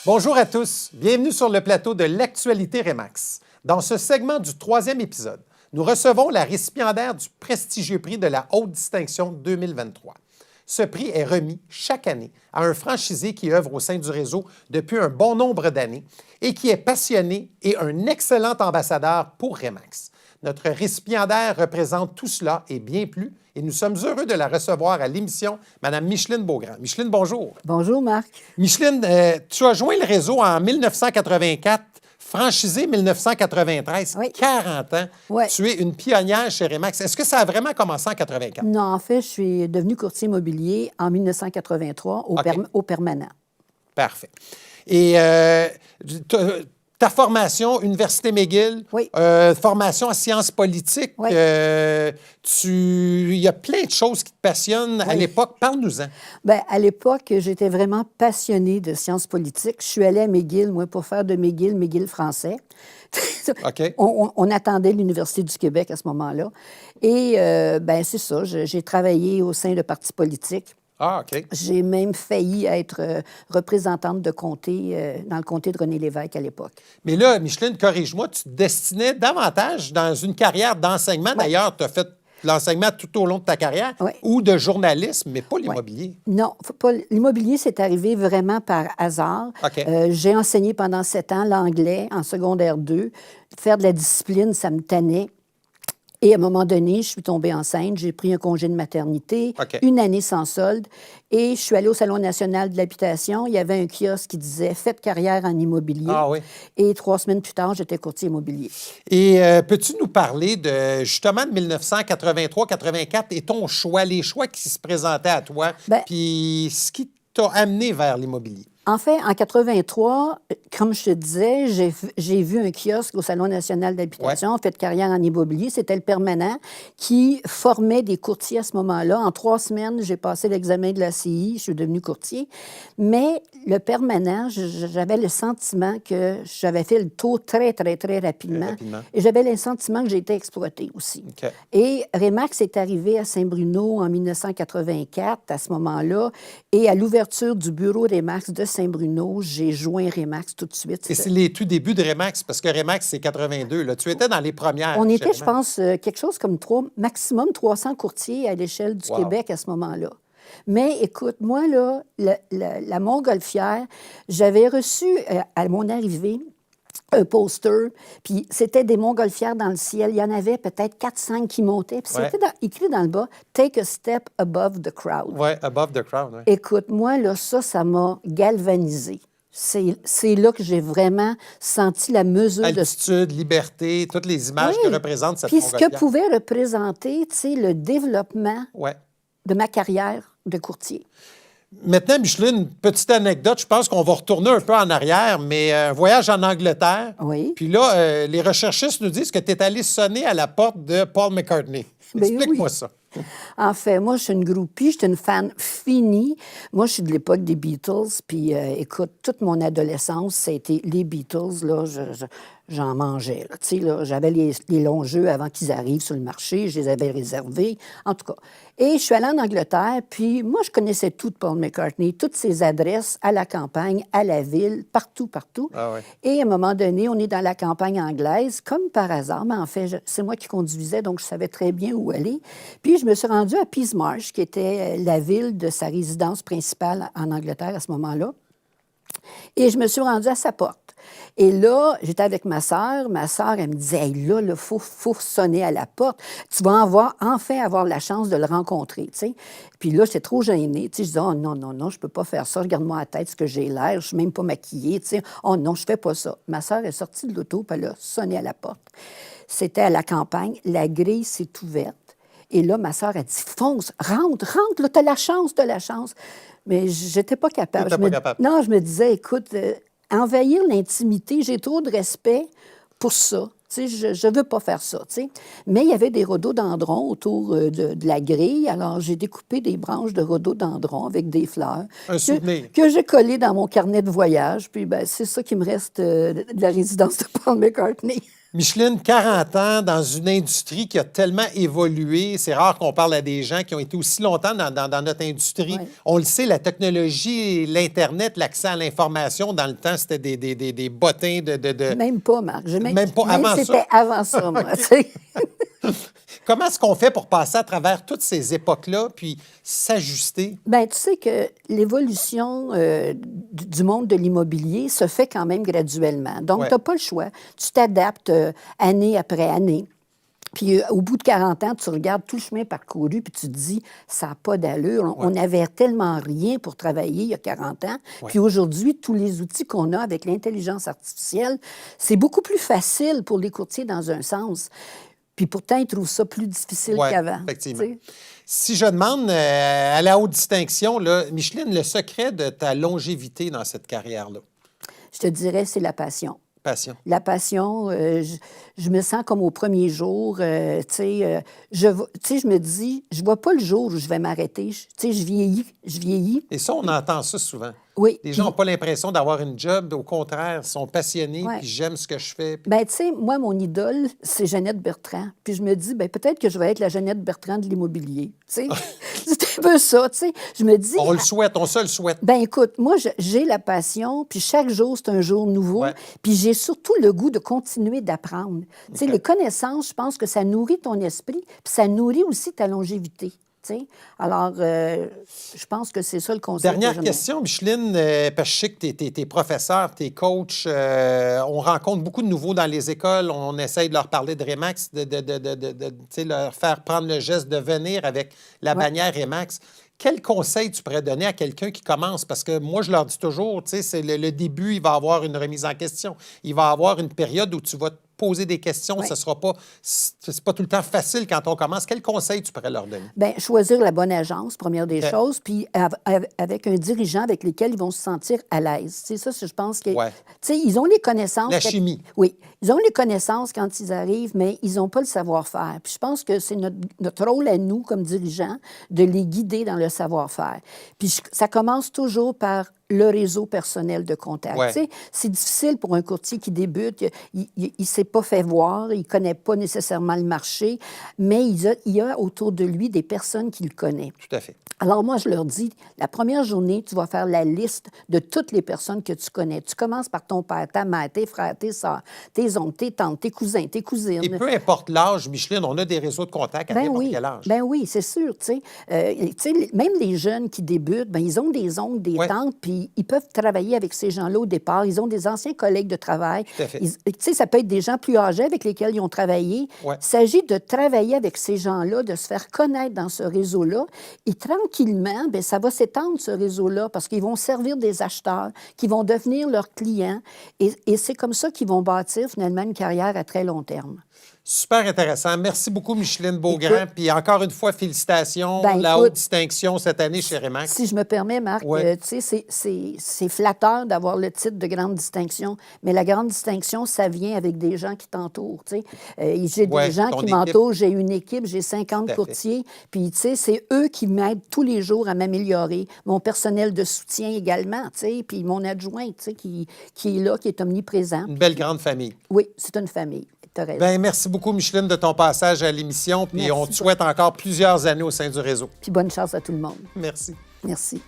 Bonjour à tous, bienvenue sur le plateau de l'actualité Remax. Dans ce segment du 3e épisode, nous recevons la récipiendaire du prestigieux prix de la haute distinction 2023. Ce prix est remis chaque année à un franchisé qui œuvre au sein du réseau depuis un bon nombre d'années et qui est passionné et un excellent ambassadeur pour Remax. Notre récipiendaire représente tout cela et bien plus, et nous sommes heureux de la recevoir à l'émission, Mme Micheline Beaugrand. Micheline, bonjour. Bonjour, Marc. Micheline, tu as joint le réseau en 1984, franchisé 1993, oui. 40 ans. Ouais. Tu es une pionnière chez Remax. Est-ce que ça a vraiment commencé en 84? Non, en fait, je suis devenue courtier immobilier en 1983 au permanent. Parfait. Et ta formation, Université McGill, oui. Formation en sciences politiques, oui. Il y a plein de choses qui te passionnent à l'époque. Parle-nous-en. Bien, à l'époque, j'étais vraiment passionnée de sciences politiques. Je suis allée à McGill, moi, pour faire de McGill français. OK. On attendait l'Université du Québec à ce moment-là. Et, c'est ça, j'ai travaillé au sein de partis politiques. Ah, OK. J'ai même failli être représentante de comté dans le comté de René-Lévesque à l'époque. Mais là, Micheline, corrige-moi, tu te destinais davantage dans une carrière d'enseignement. Oui. D'ailleurs, tu as fait l'enseignement tout au long de ta carrière, oui. Ou de journalisme, mais pas l'immobilier. Oui. Non, pas, l'immobilier, c'est arrivé vraiment par hasard. Okay. J'ai enseigné pendant 7 ans l'anglais en secondaire 2. Faire de la discipline, ça me tannait. Et à un moment donné, je suis tombée enceinte, j'ai pris un congé de maternité, okay. 1 année sans solde, et je suis allée au Salon national de l'habitation. Il y avait un kiosque qui disait « Faites carrière en immobilier ». Ah, oui. Et 3 semaines plus tard, j'étais courtier immobilier. Et peux-tu nous parler justement de 1983-84 et ton choix, les choix qui se présentaient à toi, puis ce qui t'a amené vers l'immobilier? En fait, en 83, comme je te disais, j'ai vu un kiosque au Salon national d'habitation, ouais. Fait carrière en immobilier. C'était le permanent qui formait des courtiers à ce moment-là. En 3 semaines, j'ai passé l'examen de la CI, je suis devenue courtier. Mais le permanent, j'avais le sentiment que j'avais fait le tour très, très, très rapidement. Et j'avais le sentiment que j'étais exploitée aussi. Okay. Et Remax est arrivé à Saint-Bruno en 1984, à ce moment-là. Et à l'ouverture du bureau Remax de Saint-Bruno, j'ai joint Remax tout de suite. Et c'est les tout débuts de Remax, parce que Remax, c'est 82. Là. Tu étais dans les premières. On était, je pense, quelque chose comme maximum 300 courtiers à l'échelle du Québec à ce moment-là. Mais écoute, moi, là, la Montgolfière, j'avais reçu à mon arrivée un poster, puis c'était des montgolfières dans le ciel. Il y en avait peut-être 4-5 qui montaient, puis c'était écrit dans le bas « Take a step above the crowd ». Oui, above the crowd, oui. Écoute, moi, là, ça m'a galvanisée. C'est là que j'ai vraiment senti la mesure altitude, liberté, toutes les images que représente cette montgolfière. Puis ce que montgolfière. pouvait représenter, tu sais, le développement de ma carrière de courtier. Maintenant, Micheline, petite anecdote, je pense qu'on va retourner un peu en arrière, mais un voyage en Angleterre. Oui. Puis là, les recherchistes nous disent que tu es allé sonner à la porte de Paul McCartney. Explique-moi ça. En fait, moi, je suis une groupie, je suis une fan finie. Moi, je suis de l'époque des Beatles, puis écoute, toute mon adolescence, ça a été les Beatles, là, j'en mangeais, là. Tu sais, là, j'avais les longs jeux avant qu'ils arrivent sur le marché, je les avais réservés, en tout cas. Et je suis allée en Angleterre, puis moi, je connaissais tout de Paul McCartney, toutes ses adresses à la campagne, à la ville, partout. Ah ouais. Et à un moment donné, on est dans la campagne anglaise, comme par hasard, mais en fait, c'est moi qui conduisais, donc je savais très bien où aller. Puis je me suis rendue à Peasmarsh, qui était la ville de sa résidence principale en Angleterre à ce moment-là. Et je me suis rendue à sa porte. Et là, j'étais avec ma sœur. Ma sœur, elle me disait, hey, là, il faut sonner à la porte. Tu vas enfin avoir la chance de le rencontrer, tu sais. Puis là, j'étais trop gênée. Tu sais, je disais, oh non, je peux pas faire ça. Regarde-moi la tête, ce que j'ai l'air. Je suis même pas maquillée, tu sais. Oh non, je fais pas ça. Ma sœur est sortie de l'auto, puis elle a sonné à la porte. C'était à la campagne. La grille s'est ouverte. Et là, ma sœur a dit, fonce, rentre, là, t'as la chance. Mais j'étais pas capable. Non, je me disais, écoute, envahir l'intimité, j'ai trop de respect pour ça. Tu sais, je veux pas faire ça, tu sais. Mais il y avait des rhododendrons autour de la grille. Alors, j'ai découpé des branches de rhododendrons avec des fleurs. Un souvenir. Que j'ai collé dans mon carnet de voyage. Puis, c'est ça qui me reste de la résidence de Paul McCartney. Micheline, 40 ans dans une industrie qui a tellement évolué. C'est rare qu'on parle à des gens qui ont été aussi longtemps dans notre industrie. Ouais. On le sait, la technologie, l'Internet, l'accès à l'information, dans le temps, c'était des bottins de... Même pas, Marc. Même pas avant ça. C'était avant ça, moi. Tu sais. Comment est-ce qu'on fait pour passer à travers toutes ces époques-là, puis s'ajuster? Bien, tu sais que l'évolution du monde de l'immobilier se fait quand même graduellement. Donc, Ouais. tu n'as pas le choix. Tu t'adaptes année après année. Puis au bout de 40 ans, tu regardes tout le chemin parcouru, puis tu te dis, ça n'a pas d'allure. On n'avait tellement rien pour travailler il y a 40 ans. Ouais. Puis aujourd'hui, tous les outils qu'on a avec l'intelligence artificielle, c'est beaucoup plus facile pour les courtiers dans un sens. Puis pourtant, ils trouvent ça plus difficile Oui, qu'avant. effectivement. Tu sais. Si je demande à la haute distinction, là, Micheline, le secret de ta longévité dans cette carrière-là? Je te dirais, c'est la passion. Passion. La passion, je me sens comme au premier jour. Tu sais, je me dis, je vois pas le jour où je vais m'arrêter. Tu sais, je vieillis. Et ça, on entend ça souvent. Oui. Les gens n'ont pas l'impression d'avoir une job. Au contraire, ils sont passionnés, Ouais. puis j'aime ce que je fais. Ben, tu sais, moi, mon idole, c'est Jeannette Bertrand. Puis je me dis, ben peut-être que je vais être la Jeannette Bertrand de l'immobilier. Tu sais, c'est un peu ça, tu sais. Je me dis... On le souhaite, on se le souhaite. Ben écoute, moi, j'ai la passion, puis chaque jour, c'est un jour nouveau. Ouais. Puis j'ai surtout le goût de continuer d'apprendre. Tu sais, OK. les connaissances, je pense que ça nourrit ton esprit, puis ça nourrit aussi ta longévité. Tu sais. Alors, je pense que c'est ça le conseil. Dernière que je question, Micheline, parce que je sais que tu es professeur, tu es coach. On rencontre beaucoup de nouveaux dans les écoles. On essaye de leur parler de Remax, tu sais, leur faire prendre le geste de venir avec la Ouais. bannière Remax. Quel conseil tu pourrais donner à quelqu'un qui commence? Parce que moi, je leur dis toujours, tu sais, c'est le début, il va avoir une remise en question. Il va avoir une période où tu vas te poser des questions. Ouais. Ce sera pas, c'est pas tout le temps facile quand on commence. Quel conseil tu pourrais leur donner? Bien, choisir la bonne agence, première des OK. choses, puis avec un dirigeant avec lequel ils vont se sentir à l'aise. C'est ça, je pense que... Ouais. Tu sais, ils ont les connaissances... La chimie. Oui, ils ont les connaissances quand ils arrivent, mais ils n'ont pas le savoir-faire. Puis je pense que c'est notre rôle à nous, comme dirigeants, de les guider dans le savoir-faire. Puis ça commence toujours par le réseau personnel de contact. Ouais. Tu sais, c'est difficile pour un courtier qui débute. Il ne s'est pas fait voir, il ne connaît pas nécessairement le marché, mais il y a autour de lui des personnes qu'il connaît. Tout à fait. Alors moi, je leur dis, la première journée, tu vas faire la liste de toutes les personnes que tu connais. Tu commences par ton père, ta mère, tes frères, tes soeurs, tes oncles, tes tantes, tes cousins, tes cousines. Et peu importe l'âge, Micheline, on a des réseaux de contacts à n'importe quel âge. Ben oui, c'est sûr. Tu sais, même les jeunes qui débutent, ben, ils ont des oncles, des Ouais. tantes, puis ils peuvent travailler avec ces gens-là au départ. Ils ont des anciens collègues de travail. Tout à fait. Tu sais, ça peut être des gens plus âgés avec lesquels ils ont travaillé. Ouais. Il s'agit de travailler avec ces gens-là, de se faire connaître dans ce réseau-là. Et tranquillement, bien, ça va s'étendre, ce réseau-là, parce qu'ils vont servir des acheteurs, qui vont devenir leurs clients. Et c'est comme ça qu'ils vont bâtir, finalement, une carrière à très long terme. Super intéressant. Merci beaucoup, Micheline Beaugrand. Écoute, Puis encore une fois, félicitations. Ben, la écoute, haute distinction cette année chez Remax. Si je me permets, Marc, Ouais. tu sais, c'est flatteur d'avoir le titre de grande distinction, mais la grande distinction, ça vient avec des gens qui t'entourent, tu sais. J'ai Ouais, des gens ton qui équipe. m'entourent, j'ai une équipe, j'ai 50 Tout à fait. courtiers, puis tu sais, c'est eux qui m'aident tous les jours à m'améliorer. Mon personnel de soutien également, tu sais, puis mon adjoint, tu sais, qui est là, qui est omniprésent. Une belle grande famille. Oui, c'est une famille. T'as raison. Bien, merci beaucoup, Micheline, de ton passage à l'émission. Puis Merci. on te souhaite encore plusieurs années au sein du réseau. Puis bonne chance à tout le monde. Merci. Merci.